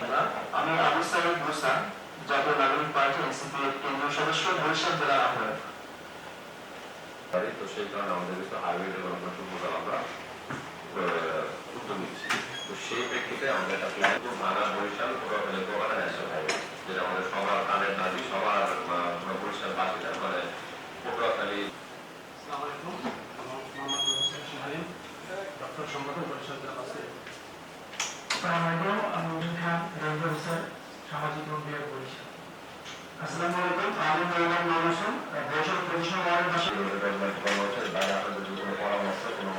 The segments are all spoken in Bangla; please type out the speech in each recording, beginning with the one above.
আমি আবু সাইদ মুসা, জাতীয় নাগরিক পার্টি এনসিপি কেন্দ্রীয় সদস্য, বরিশাল জেলার আহ্বায়ক। তো সেই কারণে আমাদের কিছু হাইওয়ে ডেভেলপমেন্ট প্রপোজাল আমরা উদ্যোগ নিচ্ছি। তো সেই প্রেক্ষিতে আমাদের একটা প্ল্যান মানা বরিশাল গোয়াটা ন্যাশনাল হাইওয়ে, যেটা আমাদের সবার কানের দাবি, সবার বরিশাল বাসীরা মানে পটুয়াখালী। ডক্টর সংগঠন বরিশাল জেলা বাসী। সামাজিক উন্নয়ন বরিশাল। আসসালামু আলাইকুম, আমি মোহাম্মদ মানসুম, বরিশাল প্রতিষ্ঠান ওয়ার্ডের বাসী। বাইরে আপনাদের যদি কোনো পরামর্শ, কোনো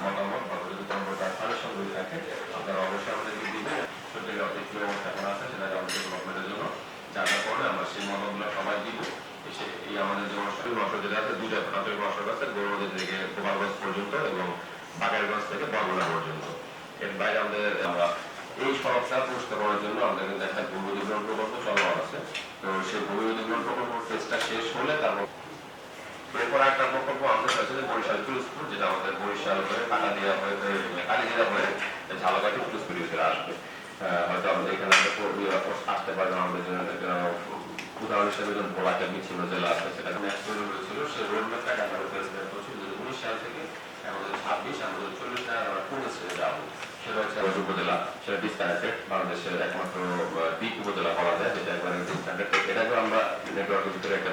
মতামত বা যদি কোনো প্রকার সাজেশন যদি থাকে আপনারা অবশ্যই আমাদেরকে দিবেন। শরীরের অতি প্রিয় অবস্থা এখন আছে, সেটা আমাদের ডেভেলপমেন্টের জন্য যা যা করলে আমরা সেই মতামতগুলো সবাই দিব। এই আমাদের যে মশলা যেটা আছে, দুইটা প্রাথমিক মশলা আছে, গৌরবদের থেকে গোপালগঞ্জ পর্যন্ত এবং বাগেরগঞ্জ থেকে বরগুনা পর্যন্ত। এর বাইরে আমরা এই সড়কটা পরিষ্কার করার জন্য আমাদের কিন্তু একটা ভূমি অধিগ্রহণ প্রকল্প চলমান আছে। তো সেই ভূমি অধিগ্রহণ প্রকল্প ফেজটা শেষ হলে তারপর এরপর একটা প্রকল্প আমাদের কাছে বরিশাল পিরোজপুর, যেটা আমাদের বরিশাল হয়ে কাটাদিয়া হয়ে কালীজিরা হয়ে ঝালকাঠি পিরোজপুর ভিতরে আসবে। হয়তো আমাদের এখানে আসতে পারবে আমাদের জন্য উদাহরণ হিসেবে যখন ভোলাকে বিচ্ছিন্ন জেলা আছে, সেটা ম্যাচ তৈরি হয়েছিল। সেই রোড ম্যাপটাকে আমরা প্রেসিডেন্ট করছি 2019 সাল থেকে আমাদের 26 আমাদের 40 টাকা আমরা কমেছে যাবো। সেটা হচ্ছে আমাদের উপজেলা, সেটা ডিসকানেক্টেড, বাংলাদেশের একমাত্র দ্বীপ উপজেলা বলা যায়, যেটা একবার ডিসকানেক্টেড। এটাকে আমরা নেটওয়ার্কের ভিতরে একটা